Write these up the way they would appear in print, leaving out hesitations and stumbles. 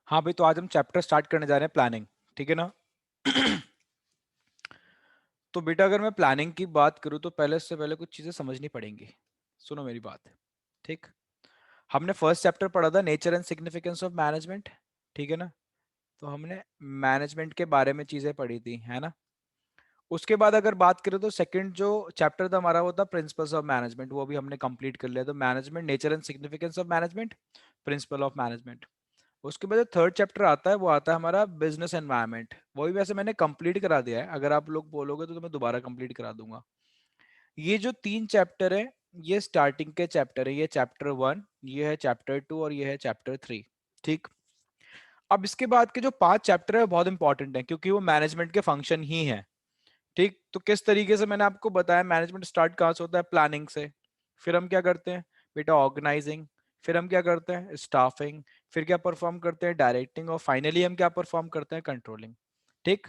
हाँ भाई, तो आज हम चैप्टर स्टार्ट करने जा रहे हैं प्लानिंग, ठीक है ना। तो बेटा अगर मैं प्लानिंग की बात करूँ तो पहले से पहले कुछ चीजें समझनी पड़ेंगी। सुनो मेरी बात, ठीक। हमने फर्स्ट चैप्टर पढ़ा था nature and significance of management, ठीक है ना। तो हमने मैनेजमेंट के बारे में चीजें पढ़ी थी, है ना। उसके बाद अगर बात करें तो सेकंड जो चैप्टर था हमारा वो था प्रिंसिपल्स ऑफ मैनेजमेंट, वो भी हमने कंप्लीट कर लिया। तो management, nature and significance of management, principle of management. उसके बाद जो थर्ड चैप्टर आता है वो आता है हमारा बिजनेस एनवायरनमेंट। वो भी वैसे मैंने कंप्लीट करा दिया है, अगर आप लोग बोलोगे तो मैं दोबारा कंप्लीट करा दूंगा। ये जो तीन चैप्टर है ये स्टार्टिंग के चैप्टर है। ये चैप्टर 1, ये है चैप्टर 2 और ये है चैप्टर 3, ठीक। अब इसके बाद के जो 5 चैप्टर है बहुत इंपॉर्टेंट है क्योंकि वो मैनेजमेंट के फंक्शन ही है, ठीक। तो किस तरीके से मैंने आपको बताया, मैनेजमेंट स्टार्ट कहाँ से होता है, प्लानिंग से। फिर हम क्या करते हैं बेटा, ऑर्गेनाइजिंग। फिर हम क्या करते हैं, स्टाफिंग। फिर क्या परफॉर्म करते हैं, डायरेक्टिंग। और फाइनली हम क्या परफॉर्म करते हैं, कंट्रोलिंग, ठीक।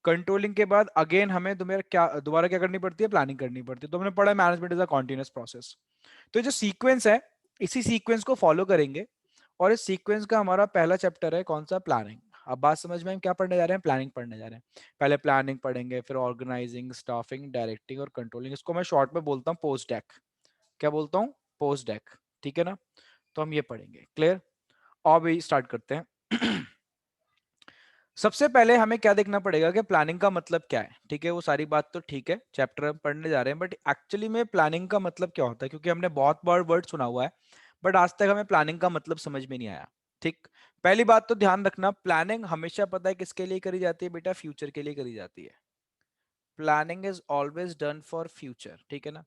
कंट्रोलिंग के बाद अगेन हमें तुम्हें क्या दोबारा क्या करनी पड़ती है, प्लानिंग करनी पड़ती है। तो हमने पढ़ा management is a continuous process. तो ये जो सीक्वेंस है इसी सीक्वेंस को फॉलो करेंगे। और इस सीक्वेंस का हमारा पहला चैप्टर है कौन सा, प्लानिंग। अब बात समझ में, हम क्या पढ़ने जा रहे हैं, प्लानिंग पढ़ने जा रहे हैं। पहले प्लानिंग पढ़ेंगे, फिर ऑर्गेनाइजिंग, स्टाफिंग, डायरेक्टिंग और कंट्रोलिंग। इसको मैं शॉर्ट में बोलता हूँ पोस्ट डेक। क्या बोलता हूँ, पोस्ट डेक, ठीक है ना। तो हम ये पढ़ेंगे, क्लियर। अब ये स्टार्ट करते हैं। सबसे पहले हमें क्या देखना पड़ेगा कि प्लानिंग का मतलब क्या है, ठीक है। वो सारी बात तो ठीक है, चैप्टर हम पढ़ने जा रहे हैं, बट एक्चुअली में प्लानिंग का मतलब क्या होता है, क्योंकि हमने बहुत बार वर्ड सुना हुआ है बट आज तक हमें प्लानिंग का मतलब समझ में नहीं आया, ठीक। पहली बात तो ध्यान रखना, प्लानिंग हमेशा पता है किसके लिए करी जाती है बेटा, फ्यूचर के लिए करी जाती है। Planning is always done for future, ठीक है ना।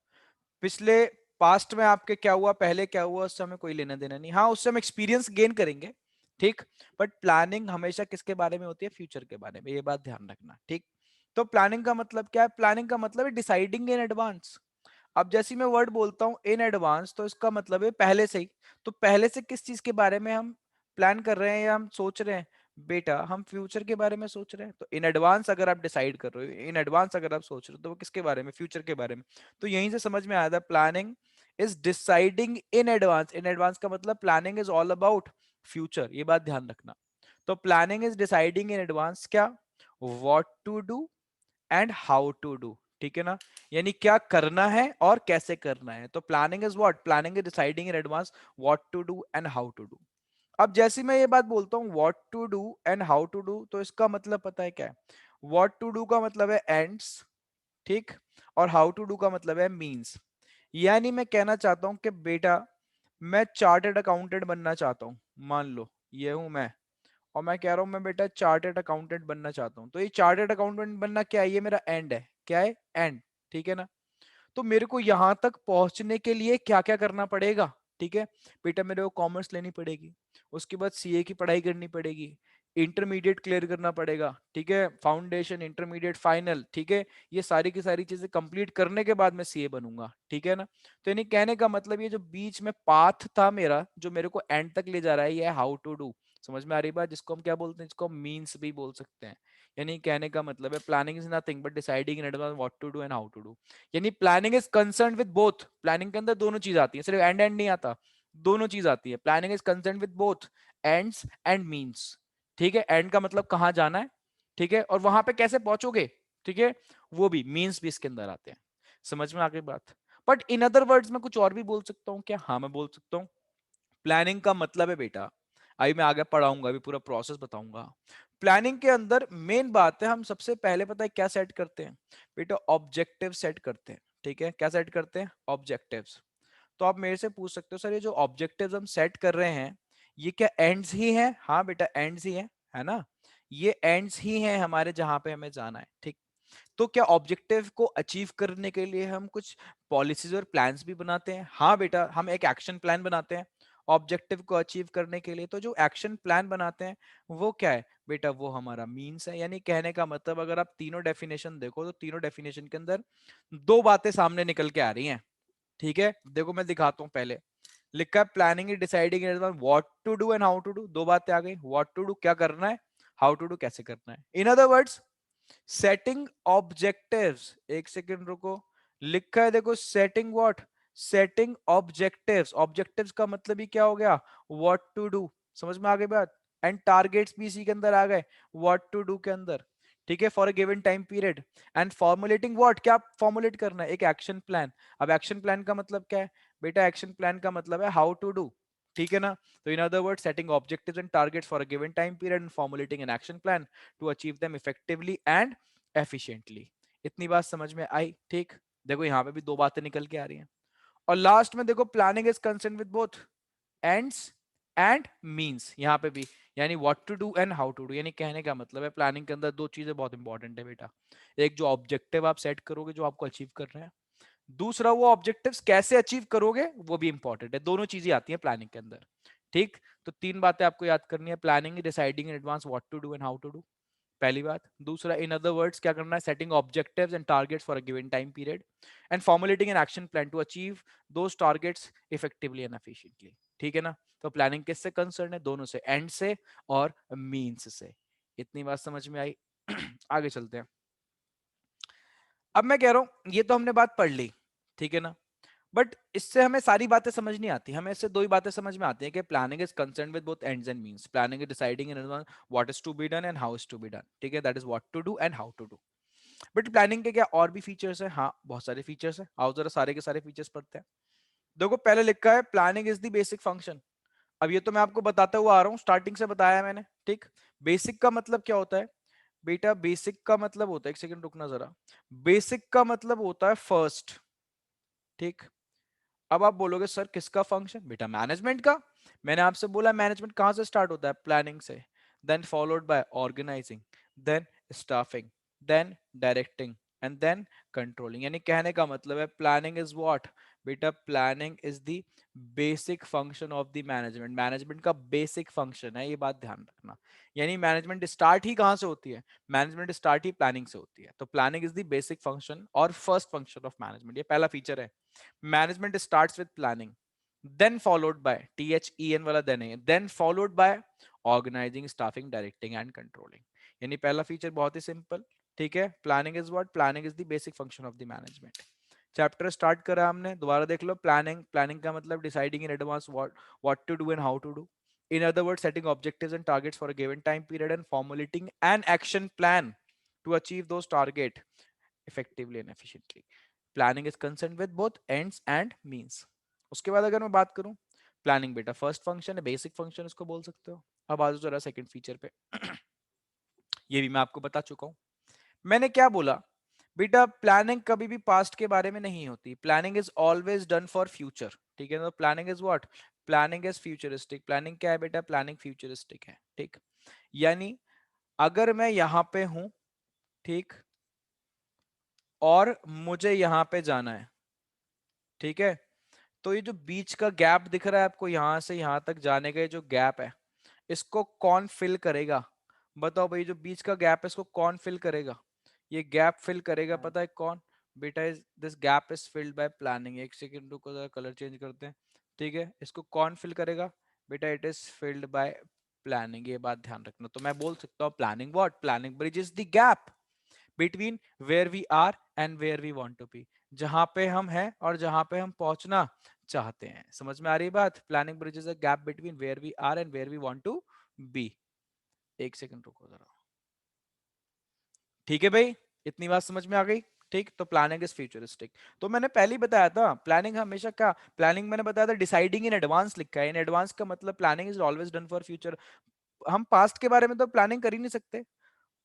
पिछले पास्ट में आपके क्या हुआ, पहले क्या हुआ, उससे हमें कोई लेना देना नहीं। हाँ, उससे हम एक्सपीरियंस गेन करेंगे, ठीक। बट प्लानिंग हमेशा किसके बारे में होती है, फ्यूचर के बारे में, ये बात ध्यान रखना, ठीक। तो प्लानिंग का मतलब क्या है, प्लानिंग का मतलब है डिसाइडिंग इन एडवांस। अब जैसे मैं वर्ड बोलता हूं इन एडवांस तो इसका मतलब है पहले से ही। तो पहले से किस चीज के बारे में हम प्लान कर रहे हैं या हम सोच रहे हैं बेटा, हम फ्यूचर के बारे में सोच रहे हैं। तो इन एडवांस अगर आप डिसाइड कर रहे हो, इन एडवांस अगर आप सोच रहे हो तो वो किसके बारे में, फ्यूचर के बारे में। तो यहीं से समझ में आया था, planning is deciding in advance. In advance का मतलब planning is all about future, ये बात ध्यान रखना। तो planning is deciding in advance क्या, what to do and how to do, ठीक है ना। यानी क्या करना है और कैसे करना है। तो planning is what, planning is deciding in advance what to do and how to do. अब जैसे मैं ये बात बोलता हूं what to do and how to do, तो इसका मतलब पता है क्या है। व्हाट टू डू का मतलब है एंड्स, ठीक। और हाउ टू डू का मतलब है मींस। यानी मैं कहना चाहता हूं कि बेटा मैं चार्टर्ड अकाउंटेंट बनना चाहता हूं, मान लो ये हूं मैं। और मैं कह रहा हूं मैं बेटा चार्टर्ड अकाउंटेंट बनना चाहता हूं। तो ये चार्टर्ड अकाउंटेंट बनना क्या है, ये मेरा एंड है, क्या है, एंड, ठीक है ना। तो मेरे को यहां तक पहुंचने के लिए क्या क्या करना पड़ेगा, ठीक है। बेटा मेरे को कॉमर्स लेनी पड़ेगी, उसके बाद सीए की पढ़ाई करनी पड़ेगी, इंटरमीडिएट क्लियर करना पड़ेगा, ठीक है, फाउंडेशन, इंटरमीडिएट, फाइनल, ठीक है। ये सारी की सारी चीजें कंप्लीट करने के बाद मैं सीए बनूंगा, ठीक है ना। तो यानी कहने का मतलब ये जो बीच में पाथ था मेरा जो मेरे को एंड तक ले जा रहा है, ये हाउ टू डू। समझ में आ रही बात, जिसको हम क्या बोलते हैं, जिसको मीन्स भी बोल सकते हैं। यानी कहने का मतलब है planning is nothing but deciding in advance what to do and how to do. यानी planning is concern with both, planning के अंदर दोनों चीज आती है, सिर्फ एंड एंड नहीं आता, दोनों चीज आती है। Planning is concern with both ends and means, ठीक है। एंड का मतलब कहां जाना है, ठीक है, और वहां पे कैसे पहुंचोगे, ठीक है, वो भी मीन्स भी इसके अंदर आते हैं। समझ में आ गई बात। बट इन अदर वर्ड्स में कुछ और भी बोल सकता हूं क्या, हाँ मैं बोल सकता हूं। प्लानिंग का मतलब है बेटा, अभी मैं आगे पढ़ाऊंगा, अभी पूरा प्रोसेस बताऊंगा। प्लानिंग के अंदर मेन बात है, हम सबसे पहले पता है क्या सेट करते हैं बेटा, ऑब्जेक्टिव सेट करते हैं, ठीक है। क्या सेट करते हैं, ऑब्जेक्टिव्स। तो आप मेरे से पूछ सकते हो सर ये जो ऑब्जेक्टिव्स हम सेट कर रहे हैं ये क्या एंड्स ही हैं, हाँ बेटा एंड्स ही हैं, है ना। ये एंड्स ही हैं हमारे जहां पे हमें जाना है, ठीक। तो क्या ऑब्जेक्टिव को अचीव करने के लिए हम कुछ पॉलिसीज और प्लान्स भी बनाते हैं, हाँ बेटा हम एक एक्शन प्लान बनाते हैं ऑब्जेक्टिव को अचीव करने के लिए। तो जो एक्शन प्लान बनाते हैं वो क्या है बेटा, वो हमारा मीन्स है। यानी कहने का मतलब अगर आप तीनों डेफिनेशन देखो तो तीनों डेफिनेशन के अंदर दो बातें सामने निकल के आ रही हैं, ठीक है। देखो मैं दिखाता हूं, पहले लिखा है planning is deciding what to do and how to do, दो बातें आ गई, व्हाट टू डू क्या करना है, हाउ टू डू कैसे करना है। इन अदर वर्ड्स सेटिंग ऑब्जेक्टिव्स, एक सेकंड रुको, लिखा है देखो setting what, setting objectives. Objectives का मतलब ही क्या हो गया, व्हाट टू डू। समझ में आ गई बात। एंड टारगेट्स भी इसी के अंदर आ गए, व्हाट टू डू के अंदर, ठीक है, for a given time period, and formulating what, क्या फॉर्मुलेट करना है, एक एक्शन प्लान। अब एक्शन प्लान का मतलब क्या है बेटा, एक्शन प्लान का मतलब है हाउ टू डू, ठीक है ना। तो in other word setting objectives and targets for a given time period and formulating an action plan to achieve them effectively and efficiently. इतनी बात समझ में आई, ठीक। देखो यहाँ पे भी दो बातें निकल के आ रही हैं। और लास्ट में देखो planning is concern with both ends and means, यहाँ पे भी, यानी what to do and how to do. यानी कहने का मतलब है प्लानिंग के अंदर दो चीजें बहुत इंपॉर्टेंट है बेटा, एक जो ऑब्जेक्टिव आप सेट करोगे जो आपको अचीव करना है, दूसरा वो ऑब्जेक्टिव्स कैसे अचीव करोगे वो भी इंपॉर्टेंट है, दोनों चीजें आती हैं प्लानिंग के अंदर, ठीक। तो तीन बातें आपको याद करनी है, planning, deciding in advance what to do and how to do, पहली बात। दूसरा, इन अदर वर्ड्स क्या करना है, setting objectives and targets for a given time period and formulating an action plan to achieve those targets effectively and efficiently, ठीक है ना। तो प्लानिंग किससे कंसर्न है, दोनों से, एंड से और मीन्स से। इतनी बात समझ में आई। आगे चलते हैं। अब मैं कह रहा हूं ये तो हमने बात पढ़ ली, ठीक है ना, बट इससे हमें सारी बातें समझ नहीं आती, हमें इससे दो ही बातें समझ में आती है कि planning is concern with both ends and means, planning is deciding in advance what is to be done and how is to be done, ठीक है, that is what to do and how to do. But planning के क्या और भी features है, हाँ बहुत सारे फीचर्स है, आओ जरा सारे के सारे फीचर्स पढ़ते हैं। देखो पहले लिखा है planning is the basic function. अब ये तो मैं आपको बताते हुआ आ रहा हूँ, स्टार्टिंग से बताया है मैंने, ठीक। बेसिक का मतलब क्या होता है बेटा, बेसिक का मतलब होता है, एक सेकंड रुकना जरा, बेसिक का मतलब होता है फर्स्ट, ठीक। अब आप बोलोगे सर किसका फंक्शन, बेटा मैनेजमेंट का। मैंने आपसे बोला मैनेजमेंट कहां से स्टार्ट होता है, प्लानिंग से, then followed by organising, then staffing, then directing and then controlling. यानी कहने का मतलब है प्लानिंग इज व्हाट बेटा, planning is the basic function of the management, management का बेसिक फंक्शन है, ये बात ध्यान रखना। यानी मैनेजमेंट स्टार्ट ही कहां से होती है, मैनेजमेंट स्टार्ट ही प्लानिंग से होती है। तो planning is the basic function और फर्स्ट फंक्शन ऑफ मैनेजमेंट, ये पहला फीचर है। Management starts with planning, then followed by THEN वाला then है, then followed by organizing, staffing, directing and controlling। यानी पहला फीचर बहुत ही सिंपल, ठीक है। Planning is what, planning is the basic function of the management. Chapter start करा हमने, दोबारा देख लो। प्लानिंग, प्लानिंग का मतलब deciding in advance what to do and how to do, in other words setting objectives and targets for a given time period and formulating an action plan to achieve those target effectively and efficiently। Planning is concern with both ends and means. उसके बाद अगर मैं बात करूं, planning बेटा first function है, basic function इसको बोल सकते हो। अब आ जाओ जरा सेकंड फीचर पे। ये भी मैं आपको बता चुका हूं। मैंने क्या बोला बेटा, प्लानिंग कभी भी पास्ट के बारे में नहीं होती, planning is always done for future, ठीक है। तो planning is what, planning is futuristic. Planning क्या है बेटा, प्लानिंग फ्यूचरिस्टिक है, ठीक। यानी अगर मैं यहां पे हूं, ठीक, और मुझे यहां पे जाना है, ठीक है, तो ये जो बीच का गैप दिख रहा है आपको, यहां से यहां तक जाने का जो गैप है, इसको कौन फिल करेगा, बताओ भाई। जो बीच का गैप है इसको कौन फिल करेगा, ये गैप फिल करेगा, पता है कौन बेटा, is this gap is filled by planning. एक सेकंड रुको जरा, कलर चेंज करते हैं, ठीक है। इसको कौन फिल करेगा बेटा, it is filled by planning, ये बात ध्यान रखना। तो मैं बोल सकता हूँ planning what, planning bridges the gap between where we are and where we want to be, जहां पे हम हैं और जहां पे हम पहुंचना चाहते हैं। समझ में आ रही बात, planning bridges a gap between where we are and where we want to be. एक सेकंड रुको जरा, ठीक है भाई, इतनी बात समझ में आ गई, ठीक। तो प्लानिंग इज फ्यूचरिस्टिक। तो मैंने पहले ही बताया था प्लानिंग हमेशा क्या, प्लानिंग मैंने बताया था डिसाइडिंग इन एडवांस लिखा है, इन एडवांस का मतलब planning is always done for future. हम पास्ट के बारे में तो प्लानिंग कर ही नहीं सकते,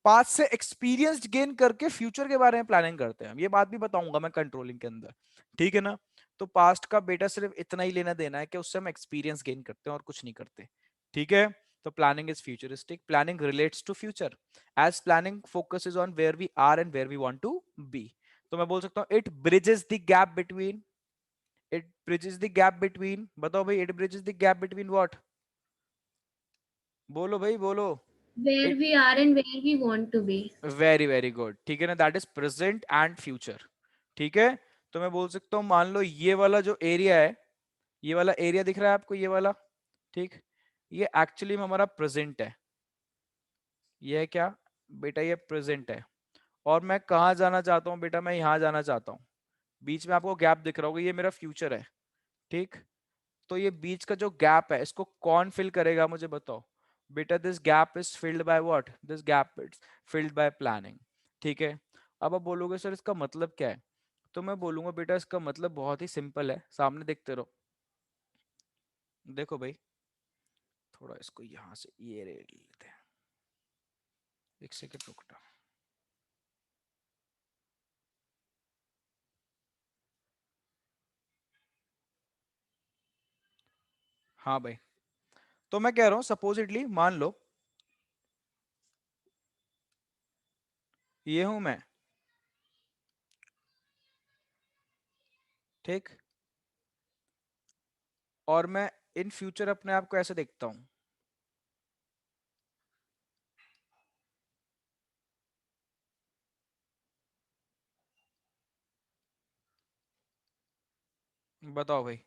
पास्ट से एक्सपीरियंस गेन करके फ्यूचर के बारे में प्लानिंग करते हैं, ये बात भी बताऊंगा मैं कंट्रोलिंग के अंदर, ठीक है ना। तो पास्ट का बेटा सिर्फ इतना ही लेना देना है कि उससे हम एक्सपीरियंस गेन करते हैं और कुछ नहीं करते, ठीक है। तो planning is futuristic, planning relates to future as planning focuses on where we are and where we want to be. तो मैं बोल सकता हूं it bridges the gap between, it bridges the gap between, बताओ भाई, it bridges the gap between what, बोलो भाई बोलो। Where we are and where we want to be. Very very good, ठीक है ना, that is present and future, ठीक है। तो मैं बोल सकता हूँ मान लो ये वाला जो एरिया है, ये वाला एरिया दिख रहा है आपको, ये वाला, ठीक, ये एक्चुअली में हमारा प्रेजेंट है, ये है क्या बेटा, ये प्रेजेंट है। और मैं कहाँ जाना चाहता हूँ बेटा, मैं यहाँ जाना चाहता हूँ। बीच में आपको गैप दिख रहा होगा, ये मेरा फ्यूचर है, ठीक। तो ये बीच का जो गैप है इसको कौन फिल करेगा मुझे बताओ, बेटा this gap is filled by what, this gap is filled by planning. ठीक है, अब आप बोलोगे सर इसका मतलब क्या है, तो मैं बोलूंगा बेटा इसका मतलब बहुत ही सिंपल है, सामने देखते रहो। देखो भाई, थोड़ा इसको यहां से ये ले लेते हैं, एक सेकंड रुकना। हाँ भाई, तो मैं कह रहा हूं सपोजिटली मान लो ये हूं मैं, ठीक, और मैं इन फ्यूचर अपने आप को ऐसे देखता हूं। बताओ भाई,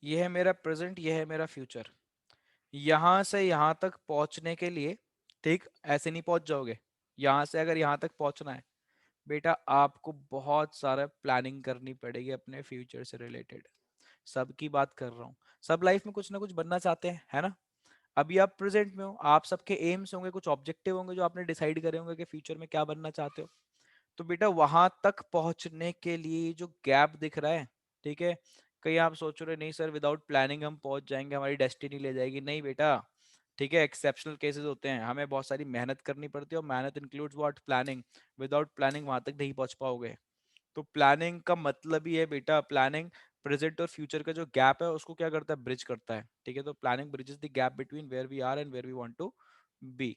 ये है मेरा प्रेजेंट, ये है मेरा फ्यूचर। यहां से यहां तक पहुंचने के लिए, ठीक, ऐसे नहीं पहुंच जाओगे। यहां से अगर यहां तक पहुंचना है बेटा, आपको बहुत सारा प्लानिंग करनी पड़ेगी अपने फ्यूचर से रिलेटेड। सबकी बात कर रहा हूँ, सब लाइफ में कुछ ना कुछ बनना चाहते हैं, है ना। अभी आप प्रेजेंट में हो, आप सबके एम्स होंगे, कुछ ऑब्जेक्टिव होंगे जो आपने डिसाइड करे होंगे कि फ्यूचर में क्या बनना चाहते हो। तो बेटा वहां तक पहुंचने के लिए जो गैप दिख रहा है, ठीक है, कहीं आप सोच रहे नहीं सर विदाउट प्लानिंग हम पहुंच जाएंगे, हमारी डेस्टिनी ले जाएगी, नहीं बेटा। ठीक है, एक्सेप्शनल केसेस होते हैं, हमें बहुत सारी मेहनत करनी पड़ती है, और मेहनत includes what, planning. Without planning वहां तक नहीं पहुंच पाओगे। तो प्लानिंग का मतलब ही है बेटा, प्लानिंग प्रेजेंट और फ्यूचर का जो गैप है उसको क्या करता है, ब्रिज करता है। ठीक है, तो planning bridges the gap between where we are and where we want to be.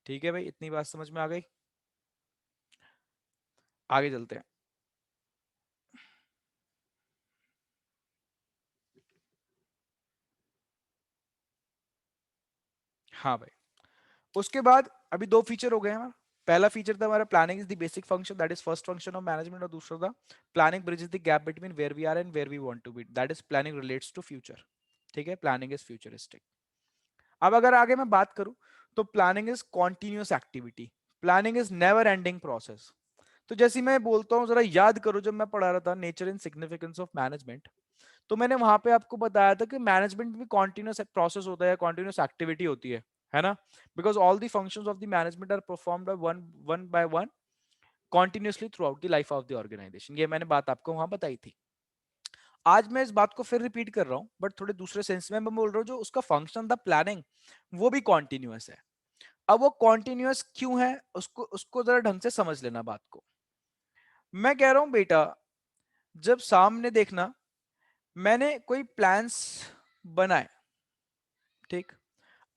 ठीक है भाई, इतनी बात समझ में आ गई, आगे चलते हैं। हाँ भाई, उसके बाद अभी दो फीचर हो गए हमारा। पहला फीचर था हमारा planning is the basic function, that is first function of management, और दूसरा था planning bridges the gap between where we are and where we want to be, that is planning relates to future. ठीक है, planning is futuristic. अब अगर आगे मैं बात करूं, तो planning is continuous activity, planning is never ending process. तो जैसे मैं बोलता हूं, जरा याद करो, जब मैं पढ़ा रहा था nature and significance of management, तो मैंने वहां पे आपको बताया था कि मैनेजमेंट भी कॉन्टिन्यूस प्रोसेस होता है, कॉन्टिन्यूस एक्टिविटी होती है ना। Because all the functions of the management are performed by one by one continuously throughout the life of the organisation. ये मैंने बात आपको वहां बताई थी। आज मैं इस बात को फिर रिपीट कर रहा हूं, बट थोड़े दूसरे सेंस में मैं बोल रहा हूं, जो उसका फंक्शन था प्लानिंग, वो भी कॉन्टिन्यूस है। अब वो कॉन्टिन्यूस क्यों है, उसको उसको जरा ढंग से समझ लेना बात को। मैं कह रहा हूं बेटा, जब सामने देखना, मैंने कोई प्लान्स बनाए, ठीक,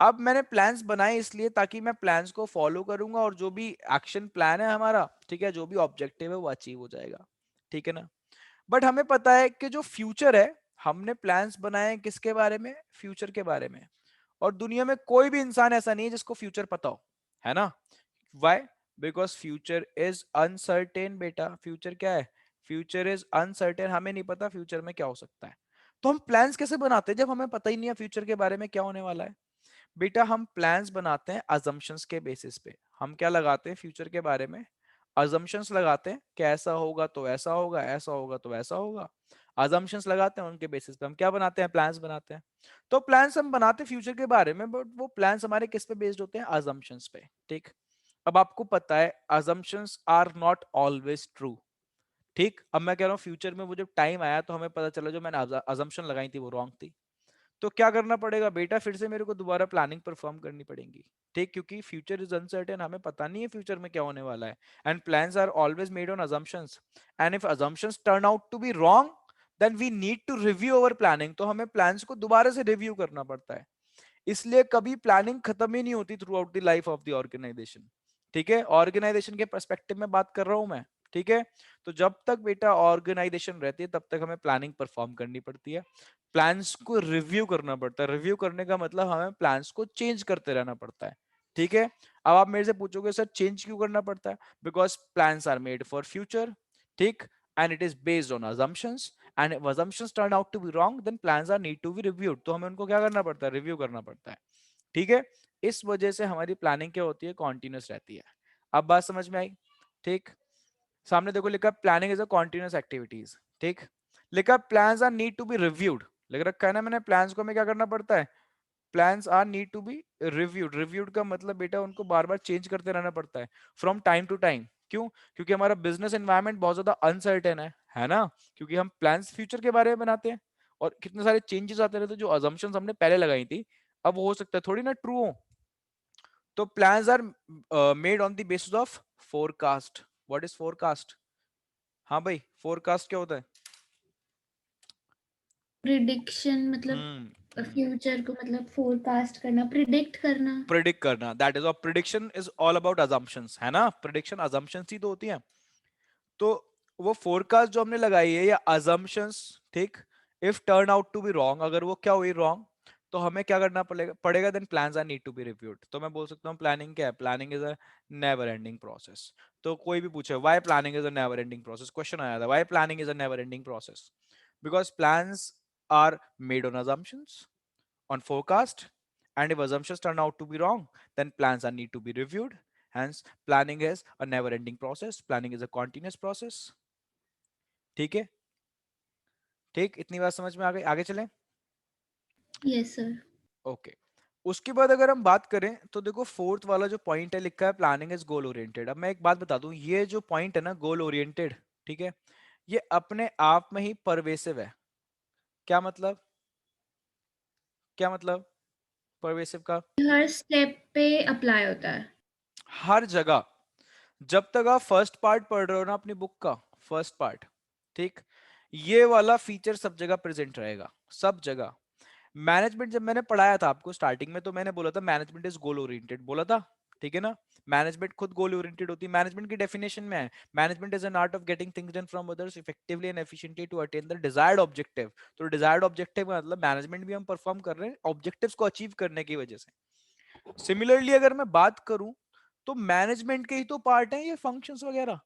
अब मैंने प्लान्स बनाए इसलिए ताकि मैं प्लान्स को फॉलो करूंगा, और जो भी एक्शन प्लान है हमारा, ठीक है, जो भी ऑब्जेक्टिव है वो अचीव हो जाएगा। ठीक है ना। बट हमें पता है कि जो फ्यूचर है, हमने प्लान्स बनाए हैं किसके बारे में, फ्यूचर के बारे में। और दुनिया में कोई भी इंसान ऐसा नहीं है जिसको फ्यूचर पता हो, है ना। Why, because future is uncertain बेटा। फ्यूचर क्या है, फ्यूचर इज अनसर्टेन, हमें नहीं पता फ्यूचर में क्या हो सकता है। तो हम प्लान्स कैसे बनाते हैं जब हमें पता ही नहीं है फ्यूचर के बारे में क्या होने वाला है। बेटा हम प्लान्स बनाते हैं अजम्पशंस के बेसिस पे। हम क्या लगाते हैं फ्यूचर के बारे में, अजम्पशंस लगाते हैं कि ऐसा होगा तो ऐसा होगा, ऐसा होगा तो ऐसा होगा। अजम्पशंस लगाते हैं, उनके बेसिस पे हम क्या बनाते हैं, प्लान्स बनाते हैं। तो प्लान्स हम बनाते हैं फ्यूचर के बारे में, बट वो प्लान्स हमारे किस पे बेस्ड होते हैं, अजम्पशंस पे। ठीक, अब आपको पता है assumptions are not always true. ठीक, अब मैं कह रहा हूँ फ्यूचर में वो जब टाइम आया तो हमें पता चला जो मैंने अजम्पशन लगाई थी वो रॉन्ग थी। तो क्या करना पड़ेगा बेटा, फिर से मेरे को दोबारा प्लानिंग परफॉर्म करनी पड़ेगी। ठीक, क्योंकि फ्यूचर इज अनसर्टेन, हमें पता नहीं है फ्यूचर में क्या होने वाला है। And plans are always made on assumptions, and if assumptions turn out to be wrong, then we need to review our planning. तो हमें प्लान्स को दोबारा से रिव्यू करना पड़ता है। इसलिए कभी प्लानिंग खत्म ही नहीं होती throughout the life of the organisation. ठीक है, ऑर्गेनाइजेशन के पर्सपेक्टिव में बात कर रहा हूं मैं। ठीक है, तो जब तक बेटा ऑर्गेनाइजेशन रहती है तब तक हमें प्लानिंग परफॉर्म करनी पड़ती है, प्लान्स को रिव्यू करना पड़ता है। रिव्यू करने का मतलब हमें प्लान्स को चेंज करते रहना पड़ता है। ठीक है, अब आप मेरे से पूछोगे सर चेंज क्यों करना पड़ता है, because plans are made for future. ठीक, and it is based on assumptions, and if assumptions turn out to be wrong, then plans are need to be reviewed। तो हमें उनको क्या करना पड़ता है, रिव्यू करना पड़ता है। ठीक है, इस वजह से हमारी प्लानिंग क्या होती है, कॉन्टिन्यूस रहती है। अब बात समझ में आई। ठीक, सामने देखो लिखा planning is a continuous activities. ठीक, लिखा plans are need to be reviewed, लिख रखा है ना मैंने, प्लान्स को हमें क्या करना पड़ता है, plans are need to be reviewed. Reviewed का मतलब बेटा उनको बार बार चेंज करते रहना पड़ता है फ्रॉम टाइम टू टाइम। क्यों? क्योंकि हमारा बिजनेस एनवायरनमेंट बहुत ज्यादा अनसर्टेन है ना, क्योंकि हम प्लान्स फ्यूचर के बारे में बनाते हैं और कितने सारे चेंजेस आते रहते हैं। जो अजम्पशंस हमने पहले लगाई थी अब हो सकता है थोड़ी ना ट्रू हो। तो plans are made on the basis of forecast. What is forecast? हाँ भाई, फोरकास्ट क्या होता है? प्रिडिक्शन मतलब फ्यूचर को मतलब फोरकास्ट करना, प्रिडिक्ट करना। प्रिडिक्ट करना, दैट इज, और prediction is all about assumptions, है ना। प्रिडिक्शन अजम्पशंस ही तो होती हैं। तो वो फोरकास्ट जो हमने लगाई है या अजम्पशंस, ठीक, if turn out to be wrong, अगर वो क्या हुई रॉन्ग, तो हमें क्या करना पड़ेगा then plans are need to be reviewed. तो मैं बोल सकता हूँ प्लानिंग क्या है? Planning is a never ending process. तो कोई भी पूछे why planning is a never ending process, question आया था why planning is a never ending process, because plans are made on assumptions, on forecast, and if assumptions turn out to be wrong, then plans are need to be reviewed. Hence planning is a never ending process, planning is a continuous process। ठीक है, ठीक, इतनी बात समझ में आ गई, आगे चलें। Yes sir. ओके, उसके बाद अगर हम बात करें तो देखो फोर्थ वाला जो पॉइंट है लिखा है प्लानिंग इज गोल ओरिएंटेड। अब मैं एक बात बता दूं, ये जो पॉइंट है ना गोल ओरिएंटेड, ठीक है, ये अपने आप में ही परवेसिव है। क्या मतलब? क्या मतलब परवेसिव का? हर स्टेप पे अप्लाई होता है। हर जगह। जब तक आप फर्स्ट पार्ट पढ़ रहे हो ना अपनी बुक का, फर्स्ट पार्ट, ठीक, ये वाला फीचर सब जगह प्रेजेंट रहेगा, सब जगह। मैनेजमेंट जब मैंने पढ़ाया था आपको स्टार्टिंग में, तो मैंने बोला था मैनेजमेंट इज गोल ओरिएंटेड, बोला था, ठीक है ना। मैनेजमेंट खुद गोल ओरिएंटेड होती है, मैनेजमेंट की डेफिनेशन में है management is an art of getting things done from others effectively and efficiently to attain the desired objective. तो डिजायर्ड ऑब्जेक्टिव का मतलब मैनेजमेंट भी हम परफॉर्म कर रहे हैं ऑब्जेक्टिव्स को अचीव करने की वजह से। सिमिलरली अगर मैं बात करूं तो मैनेजमेंट के ही तो पार्ट है ये फंक्शंस वगैरह।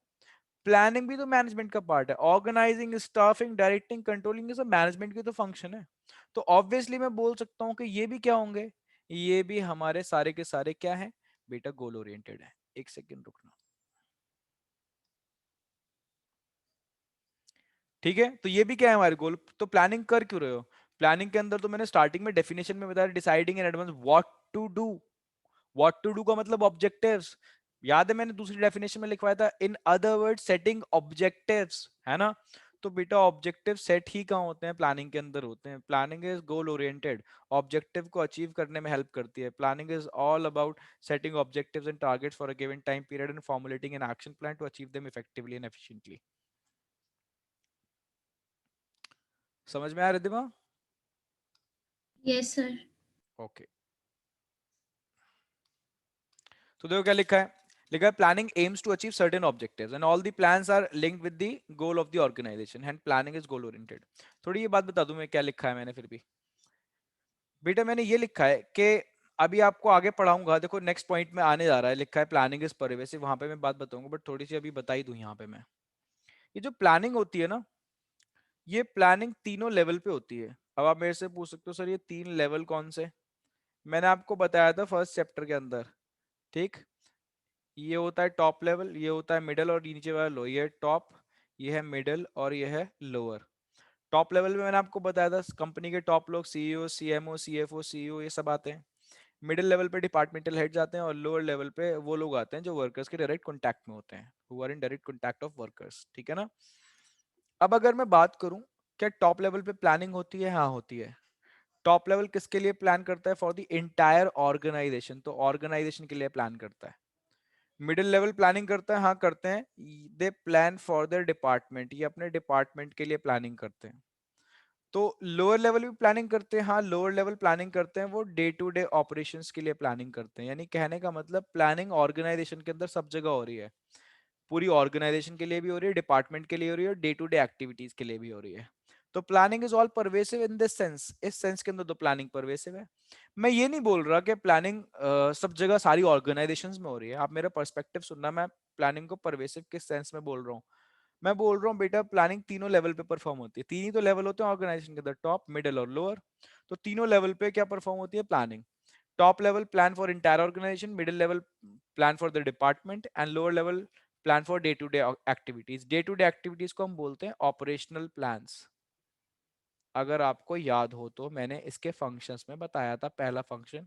प्लानिंग भी तो मैनेजमेंट का पार्ट है, ऑर्गेनाइजिंग, स्टाफिंग, डायरेक्टिंग, कंट्रोलिंग, ये सब मैनेजमेंट की तो फंक्शन है। तो ऑब्वियसली मैं बोल सकता हूं कि ये भी क्या होंगे, ये भी हमारे सारे के सारे क्या है बेटा, गोल ओरिएंटेड है। एक सेकंड रुकना, ठीक है। तो ये भी क्या है हमारे गोल। तो प्लानिंग कर क्यों रहे हो? प्लानिंग के अंदर तो मैंने स्टार्टिंग में डेफिनेशन में बताया deciding in advance what to do. What to do का मतलब ऑब्जेक्टिव्स। याद है मैंने दूसरी डेफिनेशन में लिखवाया था इन अदर वर्ड सेटिंग ऑब्जेक्टिव्स, है ना। तो बेटा ऑब्जेक्टिव सेट ही कहाँ होते हैं? प्लानिंग के अंदर होते हैं। Planning is goal oriented, objective को अचीव करने में हेल्प करती है। Planning is all about setting objectives and targets for a given time period and formulating an action plan to achieve them effectively and efficiently. समझ में आ रहा है दिमाग? Yes sir. ओके, तो देखो क्या लिखा है। लिखा है planning aims to achieve certain objectives and all the plans are linked with the goal of the organisation and planning is goal oriented. थोड़ी ये बात बता दूं मैं क्या लिखा है मैंने फिर भी। बेटा मैंने ये लिखा है कि अभी आपको आगे पढ़ाऊंगा, देखो नेक्स्ट पॉइंट में आने जा रहा है, लिखा है प्लानिंग इज परवेसिव, वहां पे मैं बात बताऊंगा, बट थोड़ी सी अभी बता ही दूं यहाँ पे मैं। ये जो प्लानिंग होती है ना, ये प्लानिंग तीनों लेवल पे होती है। अब आप मेरे से पूछ सकते हो सर ये तीन लेवल कौन से? मैंने आपको बताया था फर्स्ट चैप्टर के अंदर, ठीक। ये होता है टॉप लेवल, ये होता है मिडल और नीचे वाला लो। ये है टॉप, ये है मिडल और ये है लोअर। टॉप लेवल में मैंने आपको बताया था कंपनी के टॉप लोग सीईओ, सीएमओ, सीएफओ, सीईओ ये सब आते हैं। मिडिल लेवल पे डिपार्टमेंटल हेड जाते हैं और लोअर लेवल पे वो लोग आते हैं जो वर्कर्स के डायरेक्ट कॉन्टैक्ट में होते हैं, who are in direct contact of workers, ठीक है ना। अब अगर मैं बात करूं क्या टॉप लेवल पे प्लानिंग होती है? हाँ होती है। टॉप लेवल किसके लिए प्लान करता है? फॉर द इंटायर ऑर्गेनाइजेशन, तो ऑर्गेनाइजेशन के लिए प्लान करता है। मिडिल लेवल प्लानिंग करता है, हाँ करते हैं, दे प्लान फॉर देयर डिपार्टमेंट, ये अपने डिपार्टमेंट के लिए प्लानिंग करते हैं। तो लोअर लेवल भी प्लानिंग करते हैं, हाँ लोअर लेवल प्लानिंग करते हैं, वो डे टू डे ऑपरेशंस के लिए प्लानिंग करते हैं। यानी कहने का मतलब प्लानिंग ऑर्गेनाइजेशन के अंदर सब जगह हो रही है, पूरी ऑर्गेनाइजेशन के लिए भी हो रही है, डिपार्टमेंट के लिए हो रही है और डे टू डे एक्टिविटीज के लिए भी हो रही है। तो planning is all pervasive in this sense, इस सेंस के अंदर तो प्लानिंग परवेसिव है। मैं ये नहीं बोल रहा कि प्लानिंग सब जगह सारी ऑर्गेनाइजेशंस में हो रही है, आप मेरा पर्सपेक्टिव सुनना। मैं प्लानिंग को परवेसिव किस सेंस में बोल रहा हूँ? मैं बोल रहा हूँ बेटा प्लानिंग तीनों लेवल पे परफॉर्म होती है। तीन ही तो लेवल होते हैं ऑर्गेनाइजेशन के अंदर, टॉप, मिडिल और लोअर। तो तीनों लेवल पे क्या परफॉर्म होती है? Planning. Top level plan for entire organisation, middle level plan for the department and lower level plan for day to day activities. Day to day activities को हम बोलते हैं ऑपरेशनल प्लान्स। अगर आपको याद हो तो मैंने इसके फंक्शंस में बताया था, पहला फंक्शन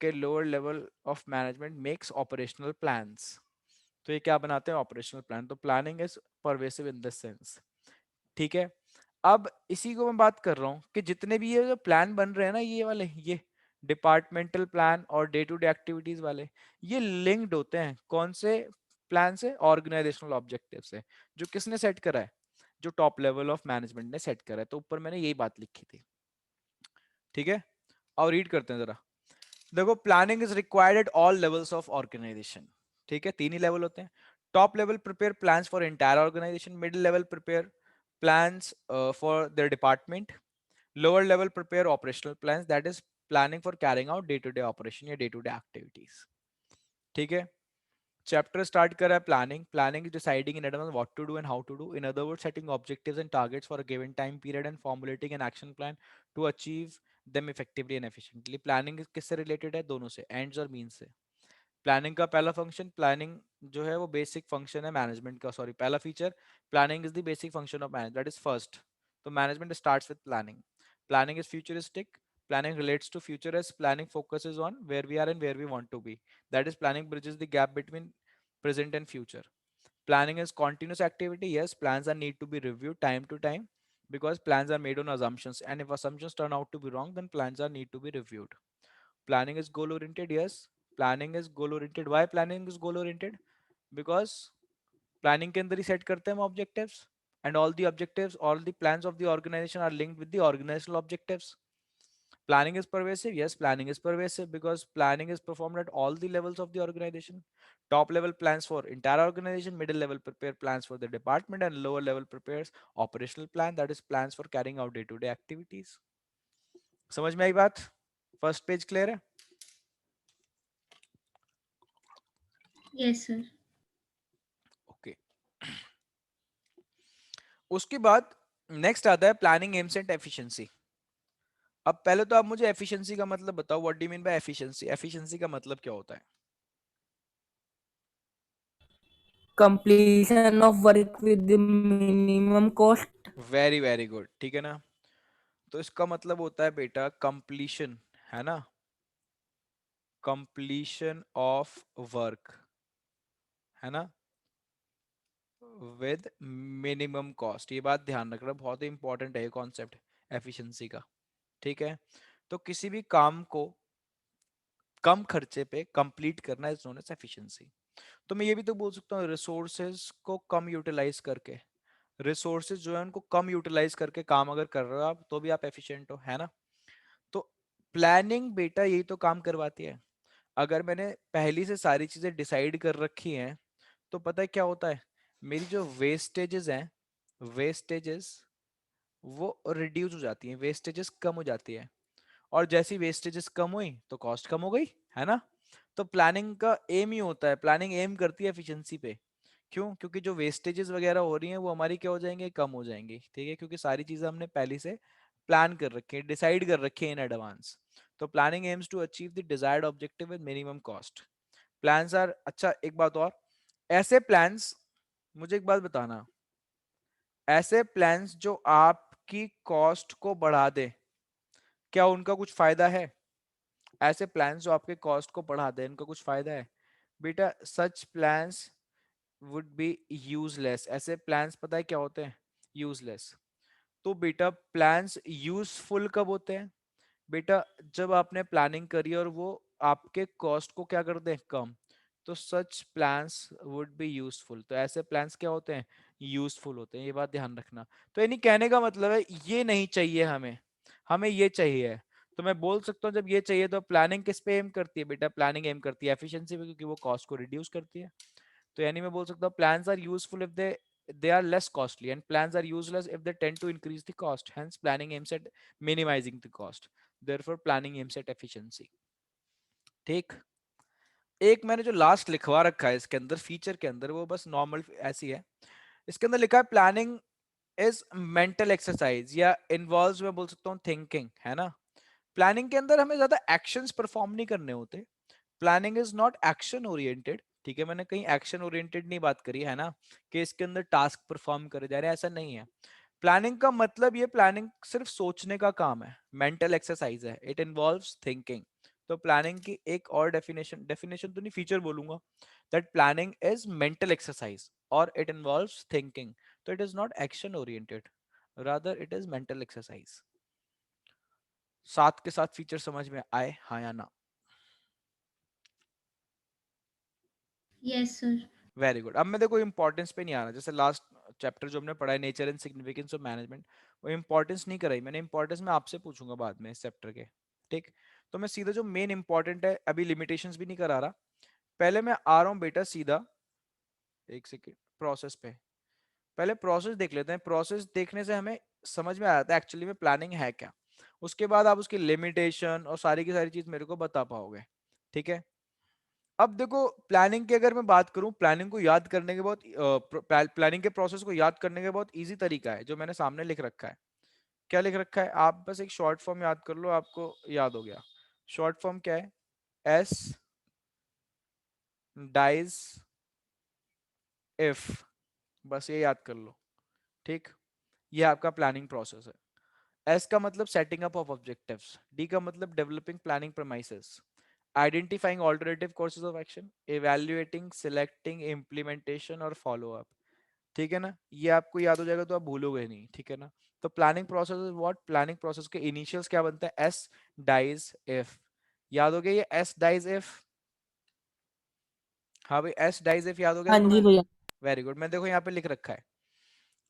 के lower level of management makes operational plans. तो ये क्या बनाते हैं, ऑपरेशनल प्लान। तो planning is pervasive in this sense, ठीक है। अब इसी को मैं बात कर रहा हूँ कि जितने भी ये जो प्लान बन रहे हैं ना, ये वाले, ये डिपार्टमेंटल प्लान और डे टू डे एक्टिविटीज वाले, ये लिंक्ड होते हैं कौन से प्लान से, ऑर्गेनाइजेशनल ऑब्जेक्टिव से, जो किसने सेट करा है, जो टॉप लेवल ऑफ मैनेजमेंट ने सेट करा है। तो ऊपर मैंने यही बात लिखी थी, ठीक है। और रीड करते हैं जरा। देखो, planning is required at all levels of organisation, ठीक है। तीन ही लेवल होते हैं। Top level prepare plans for entire organisation, middle level prepare plans for their department, lower level prepare operational plans, that is planning for carrying out day to day operation या day to day activities, ठीक है। Chapter start करा है प्लानिंग। Planning is deciding in advance what to do and how to do, in other word setting objectives and targets for a given time period and formulating an action plan to achieve them effectively and efficiently. Planning किससे related है, दोनों से, ends और means से। Planning का पहला function, planning जो है वो बेसिक फंक्शन है मैनेजमेंट का, सॉरी पहला feature, planning is the basic function of management, that is first. तो management starts with planning. Planning is futuristic, planning relates to future as planning focuses on where we are and where we want to be, that is planning bridges the gap between present and future. Planning is continuous activity, yes, plans are need to be reviewed time to time because plans are made on assumptions, and if assumptions turn out to be wrong, then plans are need to be reviewed. Planning is goal oriented, yes, planning is goal oriented. Why planning is goal oriented? Because planning के अंदर ही set करते हैं हम objectives, and all the objectives, all the plans of the organization are linked with the organizational objectives. Planning is pervasive, yes, planning is pervasive because planning is performed at all the levels of the organization. Top level plans for entire organization, middle level prepare plans for the department, and lower level prepares operational plan, that is plans for carrying out day to day activities. समझ में आई बात? First page clear है? Yes sir. Okay. उसके बाद next आता है planning AIIMS and efficiency. अब पहले तो आप मुझे एफिशिएंसी का मतलब बताओ, what do you mean by efficiency? Efficiency का मतलब क्या होता है? completion of work with the minimum cost. Very very good, ठीक है ना। तो इसका मतलब होता है बेटा कंप्लीशन, है ना, कंप्लीशन ऑफ वर्क, है ना, विद मिनिमम कॉस्ट। ये बात ध्यान रखना, बहुत ही इंपॉर्टेंट है ये कॉन्सेप्ट एफिशिएंसी का, ठीक है। तो किसी भी काम को कम खर्चे पे कंप्लीट करना इज नोन एज एफिशिएंसी। तो मैं ये भी तो बोल सकता हूँ रिसोर्सेज को कम यूटिलाइज करके, रिसोर्सेज जो है उनको कम यूटिलाइज करके काम अगर कर रहे हो आप, तो भी आप एफिशिएंट हो, है ना। तो प्लानिंग बेटा यही तो काम करवाती है। अगर मैंने पहली से सारी चीजें डिसाइड कर रखी हैं, तो पता है क्या होता है, मेरी जो वेस्टेजेस हैं, वेस्टेजेस वो रिड्यूस हो जाती हैं, वेस्टेजेस कम हो जाती है। और जैसी वेस्टेजेस कम हुई तो कॉस्ट कम हो गई, है ना। तो प्लानिंग का एम ही होता है, प्लानिंग एम करती है एफिशिएंसी पे। क्यों? क्योंकि जो वेस्टेजेस वगैरह हो रही हैं वो हमारी क्या हो जाएंगे, कम हो जाएंगी, ठीक है, क्योंकि सारी चीजें हमने पहले से प्लान कर रखी है, डिसाइड कर रखी है इन एडवांस। तो planning aims to achieve the desired objective with minimum cost. Plans are, अच्छा एक बात और, ऐसे प्लान्स, मुझे एक बात बताना, ऐसे प्लान्स जो आपकी कॉस्ट को बढ़ा दे, क्या उनका कुछ फायदा है? ऐसे प्लान्स जो आपके कॉस्ट को बढ़ा दे, इनका कुछ फायदा है? बेटा सच प्लान्स वुड बी यूजलेस। ऐसे प्लान्स पता है क्या होते हैं? यूजलेस। तो बेटा प्लान्स यूजफुल कब होते हैं? बेटा जब आपने प्लानिंग करी और वो आपके कॉस्ट को क्या कर दे, कम। तो सच प्लान्स वुड बी यूजफुल। तो ऐसे प्लान्स क्या होते हैं? यूजफुल होते हैं, ये बात ध्यान रखना। तो यानी कहने का मतलब है ये नहीं चाहिए हमें, हमें ये चाहिए। तो मैं बोल सकता हूँ जब ये चाहिए तो प्लानिंग किस पे एम करती है बेटा? प्लानिंग एम करती है एफिशिएंसी पे, क्योंकि वो कॉस्ट को रिड्यूस करती है। तो यानी मैं बोल सकता हूँ plans are useful if they are less costly, and plans are useless if they tend to increase the cost. Hence planning aims at minimizing the cost, therefore planning aims at efficiency। ठीक। एक मैंने जो last लिखवा रखा है इसके अंदर feature के अंदर, वो बस नॉर्मल ऐसी है। इसके अंदर लिखा है प्लानिंग इज मेंटल एक्सरसाइज, या इन्वॉल्व्स, मैं बोल सकता हूँ थिंकिंग, है ना। प्लानिंग के अंदर हमें ज्यादा एक्शंस परफॉर्म नहीं करने होते। Planning is not action oriented, ठीक है, मैंने कहीं एक्शन ओरिएंटेड नहीं बात करी है ना, कि इसके अंदर टास्क परफॉर्म करे जा रहे हैं, ऐसा नहीं है। प्लानिंग का मतलब ये प्लानिंग सिर्फ सोचने का काम है, मेंटल एक्सरसाइज है, इट इन्वॉल्व्स थिंकिंग। तो प्लानिंग की एक और डेफिनेशन तो नहीं, फीचर बोलूंगा, that planning is mental exercise और इट इन्वॉल्व्स थिंकिंग। तो it is not action oriented, rather it is mental exercise. साथ के साथ फीचर समझ में आए, हाँ या ना? Yes sir. Very good. अब मैं देखो इंपॉर्टेंस पे नहीं आ रहा, जैसे लास्ट चैप्टर जो हमने पढ़ा है nature and significance of management, वो इंपॉर्टेंस नहीं कराई मैंने, इंपॉर्टेंस मैं आपसे पूछूंगा बाद में इस चैप्टर के, ठीक? तो मैं सीधा जो मेन इंपॉर्टेंट है, अभी लिमिटेशंस भी नहीं करा रहा, पहले मैं आ रहा हूँ बेटा सीधा, एक सेकेंड, प्रोसेस पे। पहले प्रोसेस देख लेते हैं, प्रोसेस देखने से हमें समझ में आ जाता है एक्चुअली में प्लानिंग है क्या। उसके बाद आप उसकी लिमिटेशन और सारी की सारी चीज मेरे को बता पाओगे, ठीक है? अब देखो प्लानिंग की अगर मैं बात करूं, प्लानिंग को याद करने के बहुत प्लानिंग के प्रोसेस को याद करने का बहुत इजी तरीका है जो मैंने सामने लिख रखा है। क्या लिख रखा है? आप बस एक शॉर्ट फॉर्म याद कर लो, आपको याद हो गया। शॉर्ट फॉर्म क्या है? एस डाइज इफ, बस ये याद कर लो, ठीक? ये आपका प्लानिंग प्रोसेस है। एस का मतलब setting up of objectives, D का मतलब developing planning premises, identifying alternative courses of action, evaluating, selecting, implementation और फॉलो अप, ठीक है ना? ये आपको याद हो जाएगा तो आप भूलोगे नहीं, ठीक है ना? तो planning process is what, planning process के इनिशियल्स क्या बनता है? एस डाइज इफ, याद हो गया ये एस डाइज इफ? हाँ भाई, एस डाइज इफ याद हो गया हाँ ना जी तुम्हें? भैया। Very good. मैं देखो यहाँ पे लिख रखा है।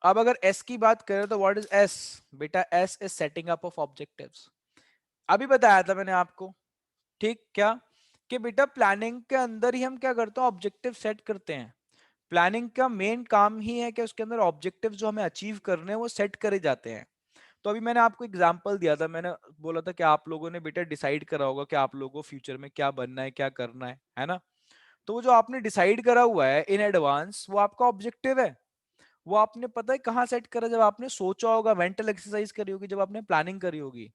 अब अगर एस की बात करें तो व्हाट इज एस? बेटा S is setting up of objectives. अभी बताया था मैंने आपको, ठीक? क्या कि बेटा प्लानिंग के अंदर ही हम क्या करते हैं? ऑब्जेक्टिव सेट करते हैं। प्लानिंग का मेन काम ही है कि उसके अंदर ऑब्जेक्टिव जो हमें अचीव करने हैं वो सेट करे जाते हैं। तो अभी मैंने आपको एग्जांपल दिया था, मैंने बोला था कि आप लोगों ने बेटा डिसाइड करा होगा कि आप लोगों को फ्यूचर में क्या बनना है, क्या करना है ना? तो वो जो आपने डिसाइड करा हुआ है इन एडवांस, वो आपका ऑब्जेक्टिव है। वो आपने पता है कहाँ सेट करा? जब आपने सोचा होगा, मेंटल एक्सरसाइज करी होगी, जब आपने प्लानिंग करी होगी।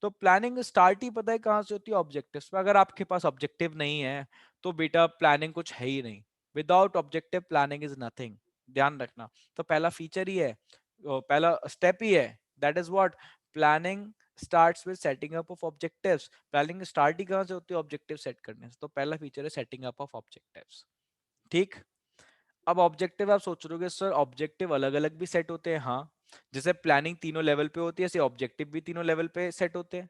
तो प्लानिंग स्टार्ट ही पता है कहाँ से होती है? ऑब्जेक्टिव्स पे। अगर आपके पास ऑब्जेक्टिव नहीं है तो बेटा प्लानिंग कुछ है ही नहीं। Without objective planning is nothing, ध्यान रखना। तो पहला फीचर ही है, पहला स्टेप ही है, that is what, planning starts with setting up of objectives. Planning start ही कहाँ से होती है? ऑब्जेक्टिव सेट करने से। तो पहला फीचर है सेटिंग अप ऑफ ऑब्जेक्टिव्स, ठीक? अब ऑब्जेक्टिव आप सोच रहे हो सर ऑब्जेक्टिव अलग अलग भी सेट होते हैं, हाँ। जैसे प्लानिंग तीनों लेवल पे होती है, ऐसे ऑब्जेक्टिव भी तीनों लेवल पे सेट होते हैं।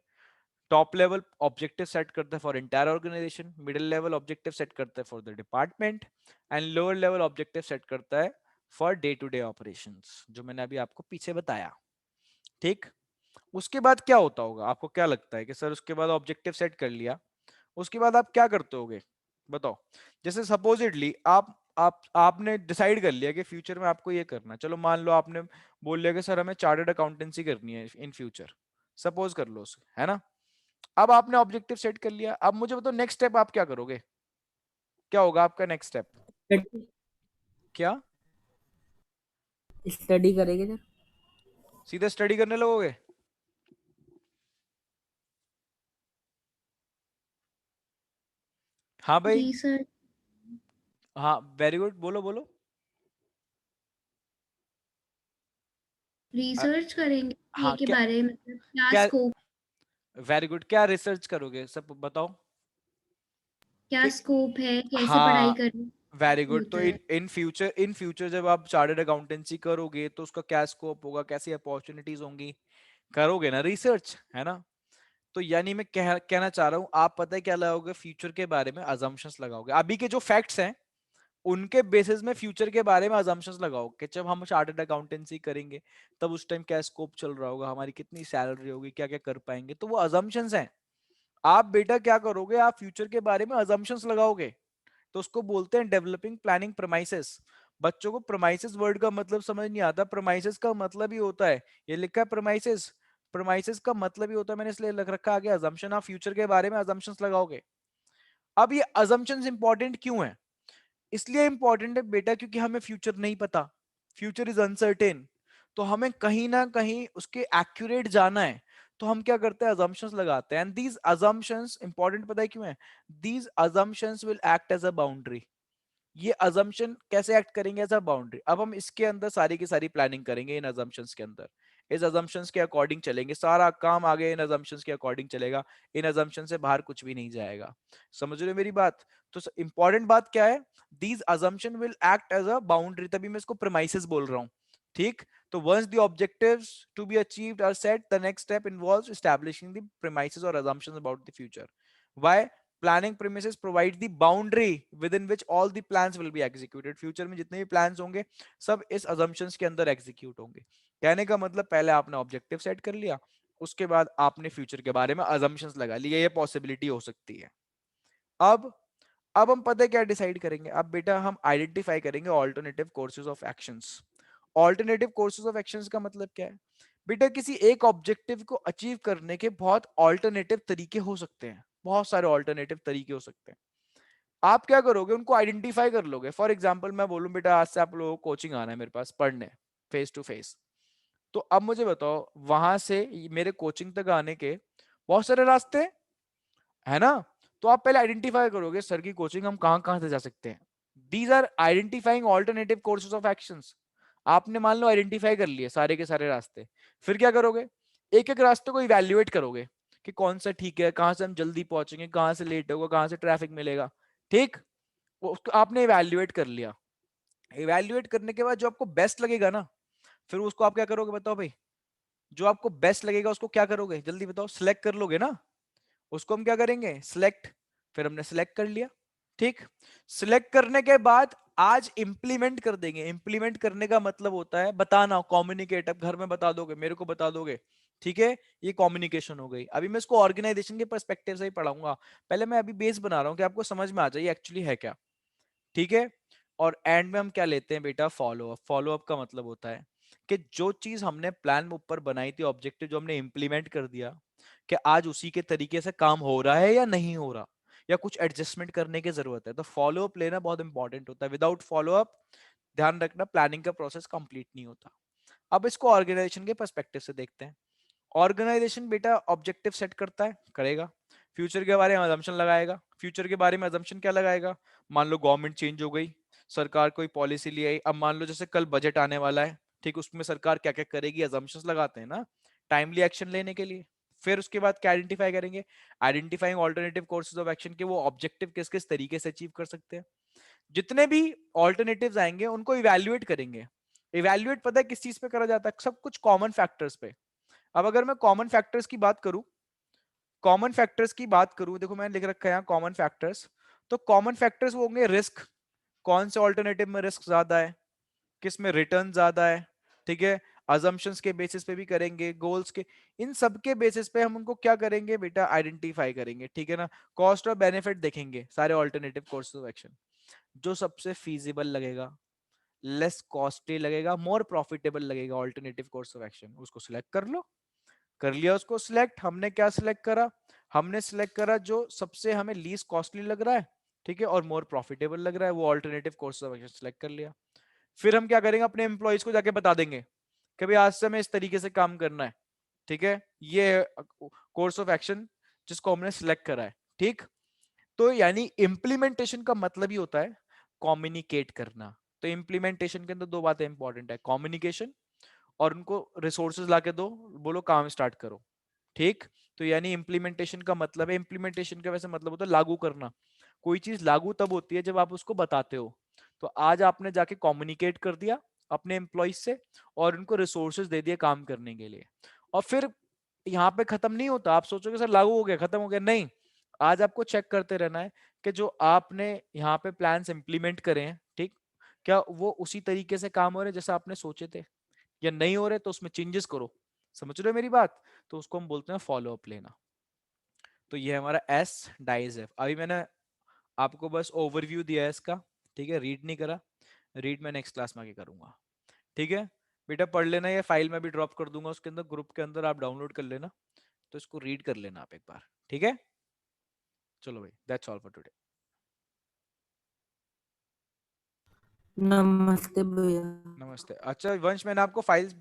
टॉप लेवल ऑब्जेक्टिव सेट करता है for entire organisation, middle level objective set करता है for the department, and lower level objective set करता है for day to day operations, जो मैंने अभी आपको पीछे बताया, ठीक? उसके बाद क्या होता होगा? आपको क्या लगता है कि सर उसके बाद ऑब्जेक्टिव सेट कर लिया, उसके बाद आप क्या करते होगे? बताओ। जैसे सपोजिटली आपने डिसाइड कर लिया कि फ्यूचर में आपको ये करना है। चलो मान लो आपने बोल लिया कि सर हमें चार्टर्ड अकाउंटेंसी करनी है इन फ्यूचर, सपोज कर लो उसे, है ना? अब आपने ऑब्जेक्टिव सेट कर लिया, अब मुझे बताओ नेक्स्ट स्टेप आप क्या करोगे? क्या होगा आपका नेक्स्ट स्टेप? क्या? स्टडी करेंगे सर। सीधे स्टडी करने लगोगे? हाँ भाई। रिसर्च। हाँ वेरी गुड, बोलो बोलो। अ, रिसर्च करेंगे ये हाँ के क्या? बारे में, मतलब क्या क्या? स्कोप, वेरी गुड, क्या रिसर्च करोगे सब बताओ? क्या कि स्कोप है, कैसे पढ़ाई हाँ करनी वेरी गुड। होता तो है। इन फ्यूचर जब आप चार्टर्ड अकाउंटेंसी करोगे तो उसका क्या स्कोप होगा, कैसी अपॉर्चुनिटीज होंगी, करोगे ना रिसर्च, है ना? तो यानी मैं कहना चाह रहा हूँ, आप पता है क्या लगाओगे फ्यूचर के बारे में? अजम्पशंस लगाओगे। अभी के जो फैक्ट्स हैं उनके बेसिस में फ्यूचर के बारे में अजम्पशंस लगाओ कि जब हम चार्टर्ड अकाउंटेंसी करेंगे तब उस टाइम क्या स्कोप चल रहा होगा, हमारी कितनी सैलरी होगी, क्या क्या कर पाएंगे। तो वो अजम्पशंस हैं। आप बेटा क्या करोगे? आप फ्यूचर के बारे में अजम्पशंस लगाओगे। तो उसको बोलते हैं डेवलपिंग प्लानिंग प्रमाइसेस। बच्चों को प्रमाइसेस वर्ड का मतलब समझ नहीं आता। प्रमाइसेस का मतलब ही होता है, ये लिखा है प्रमाइसेस, प्रमाइसेस का मतलब ही होता है, मैंने इसलिए लग रखा आगे अजम्पशन। आप फ्यूचर के बारे में अजम्पशंस लगाओगे। अब ये अजम्पशंस इंपॉर्टेंट क्यों है? इसलिए इंपॉर्टेंट है बेटा क्योंकि हमें फ्यूचर नहीं पता, फ्यूचर इज अनसर्टेन। तो हमें कहीं ना कहीं उसके एक्यूरेट जाना है, तो हम क्या करते हैं? अजम्पशंस लगाते हैं। एंड दीज अजम्पशंस इंपॉर्टेंट पता है क्यों है? These assumptions will act as a boundary. ये अजम्पशन कैसे एक्ट करेंगे एज अ बाउंड्री। अब हम इसके अंदर सारी की सारी प्लानिंग करेंगे इन अजम्पशंस के अंदर, इस अजम्पशंस के अकॉर्डिंग चलेंगे, सारा काम आगे इन अजम्पशंस के अकॉर्डिंग चलेगा, इन अजम्पशन से बाहर कुछ भी नहीं जाएगा। समझ रहे हो मेरी बात? तो इंपॉर्टेंट बात क्या है, these assumption will act as a boundary, तभी मैं इसको प्रीमाइसेस बोल रहा हूँ। ठीक, तो once the objectives to be achieved are set, the next step involves establishing the premises or assumptions about the future. Why? Planning premises provide the boundary within which all the plans will be executed. Future में जितने भी plans होंगे सब इस assumptions के अंदर execute होंगे। कहने का मतलब पहले आपने objective set कर लिया, उसके बाद आपने future के बारे में assumptions लगा लिए, ये possibility हो सकती है। अब हम पता है क्या डिसाइड करेंगे, अब बेटा हम आइडेंटिफाई करेंगे alternative courses of actions. Alternative courses of actions का मतलब क्या है बेटा, किसी एक ऑब्जेक्टिव को अचीव करने के बहुत ऑल्टरनेटिव तरीके हो सकते हैं, बहुत सारे ऑल्टरनेटिव तरीके हो सकते हैं। आप क्या करोगे, उनको आइडेंटिफाई कर लोगे। फॉर एग्जाम्पल मैं बोलूं बेटा आज से आप लोगों को कोचिंग आना है मेरे पास पढ़ने, फेस टू फेस, तो अब मुझे बताओ वहां से मेरे कोचिंग तक आने के बहुत सारे रास्ते हैं, है ना? तो आप पहले आइडेंटिफाई करोगे सर की कोचिंग हम कहां कहां से जा सकते हैं। These are identifying alternative courses of actions. आपने मान लो आइडेंटिफाई कर लिए सारे के सारे रास्ते, फिर क्या करोगे, एक एक रास्ते को इवैल्यूएट करोगे कि कौन सा ठीक है, कहां से हम जल्दी पहुंचेंगे, कहां से लेट होगा, कहां से ट्रैफिक मिलेगा। ठीक, उसको आपने इवैल्यूएट कर लिया। इवैल्यूएट करने के बाद जो आपको बेस्ट लगेगा ना, फिर उसको आप क्या करोगे बताओ भाई, जो आपको बेस्ट लगेगा उसको क्या करोगे जल्दी बताओ, सिलेक्ट कर लोगे ना, उसको हम क्या करेंगे सिलेक्ट। फिर हमने सिलेक्ट कर लिया। ठीक, सिलेक्ट करने के बाद आज इंप्लीमेंट कर देंगे। इंप्लीमेंट करने का मतलब होता है बताना, कम्युनिकेट। अब घर में बता दोगे, मेरे को बता दोगे, ठीक है, ये कम्युनिकेशन हो गई। अभी मैं इसको ऑर्गेनाइजेशन के पर्सपेक्टिव से ही पढ़ाऊंगा, पहले मैं अभी बेस बना रहा हूं कि आपको समझ में आ जाए एक्चुअली है क्या। ठीक है, और एंड में हम क्या लेते हैं बेटा, फॉलो अप। फॉलो अप का मतलब होता है कि जो चीज हमने प्लान में ऊपर बनाई थी, ऑब्जेक्टिव जो हमने इंप्लीमेंट कर दिया, कि आज उसी के तरीके से काम हो रहा है या नहीं हो रहा, या कुछ एडजस्टमेंट करने की जरूरत है। तो फॉलो अप लेना बहुत इंपॉर्टेंट होता है। विदाउट फॉलो अप ध्यान रखना प्लानिंग का प्रोसेस कंप्लीट नहीं होता। अब इसको ऑर्गेनाइजेशन के पर्सपेक्टिव से देखते हैं। ऑर्गेनाइजेशन बेटा ऑब्जेक्टिव सेट करता है, करेगा, फ्यूचर के बारे में अजम्पशन लगाएगा। फ्यूचर के बारे में अजम्पशन क्या लगाएगा, मान लो गवर्नमेंट चेंज हो गई, सरकार कोई पॉलिसी ले आई, अब मान लो जैसे कल बजट आने वाला है, ठीक, उसमें सरकार क्या क्या करेगी, अजम्पशंस लगाते हैं ना टाइमली एक्शन लेने के लिए। फिर उसके बाद क्या आइडेंटिफाई करेंगे, identifying alternative courses of action के वो ऑब्जेक्टिव किस किस तरीके से अचीव कर सकते हैं। जितने भी ऑल्टरनेटिव्स आएंगे उनको इवैल्यूएट करेंगे। इवैल्यूएट पता है किस चीज पे करा जाता है, सब कुछ कॉमन फैक्टर्स पे। अब अगर मैं कॉमन फैक्टर्स की बात करूं, कॉमन फैक्टर्स की बात करूं, देखो मैंने लिख रखा है यहाँ कॉमन फैक्टर्स। तो कॉमन फैक्टर्स वो होंगे रिस्क, कौन से ऑल्टरनेटिव में रिस्क ज्यादा है, किस में रिटर्न ज्यादा है, ठीक है, अजम्पशंस के बेसिस पे भी करेंगे, गोल्स के, इन सब के बेसिस पे हम उनको क्या करेंगे बेटा, आइडेंटिफाई करेंगे। ठीक है ना, कॉस्ट और बेनिफिट देखेंगे सारे ऑल्टरनेटिव कोर्सेज ऑफ एक्शन। जो सबसे फीजिबल लगेगा, लेस कॉस्टली लगेगा, मोर प्रॉफिटेबल लगेगा ऑल्टरनेटिव कोर्स ऑफ एक्शन, उसको सिलेक्ट कर लो। कर लिया उसको सिलेक्ट, हमने क्या सिलेक्ट करा, हमने सिलेक्ट करा जो सबसे हमें लीस्ट कॉस्टली लग रहा है, ठीक है, और मोर प्रॉफिटेबल लग रहा है, वो alternative course of action select कर लिया। फिर हम क्या करेंगे, अपने एम्प्लॉइज को जाके बता देंगे कि भाई आज से हमें इस तरीके से काम करना है। ठीक है, ये कोर्स ऑफ एक्शन जिसको हमने सिलेक्ट करा है। ठीक, तो यानी इम्प्लीमेंटेशन का मतलब ही होता है कम्युनिकेट करना। तो इम्प्लीमेंटेशन के अंदर दो बातें इंपॉर्टेंट है, कम्युनिकेशन और उनको रिसोर्सेज लाके दो, बोलो काम स्टार्ट करो। ठीक, तो यानी इम्प्लीमेंटेशन का मतलब है, इम्प्लीमेंटेशन का वैसे मतलब होता है लागू करना। कोई चीज लागू तब होती है जब आप उसको बताते हो। तो आज आपने जाके कम्युनिकेट कर दिया अपने एम्प्लॉइज से और उनको रिसोर्सेज दे दिए काम करने के लिए। और फिर यहाँ पे खत्म नहीं होता, आप सोचोगे सर लागू हो गया खत्म हो गया, नहीं, आज आपको चेक करते रहना है कि जो आपने यहाँ पे प्लान्स इंप्लीमेंट करे हैं, ठीक, क्या वो उसी तरीके से काम हो रहे हैं जैसा आपने सोचे थे, या नहीं हो रहे तो उसमें चेंजेस करो। समझ रहे हो मेरी बात? तो उसको हम बोलते हैं फॉलो अप लेना। तो ये हमारा एस डाइज एफ। अभी मैंने आपको बस ओवरव्यू दिया है इसका, ठीक है, रीड नहीं करा, रीड मैं नेक्स्ट क्लास में आके करूंगा। ठीक है बेटा, पढ़ लेना, ये फाइल में भी ड्रॉप कर दूंगा उसके अंदर, ग्रुप के अंदर आप डाउनलोड कर लेना, तो इसको रीड कर लेना आप एक बार। ठीक है, चलो भाई, दैट्स ऑल फॉर टुडे। नमस्ते भैया। नमस्ते। अच्छा वंश, मैंने आपको फाइल्स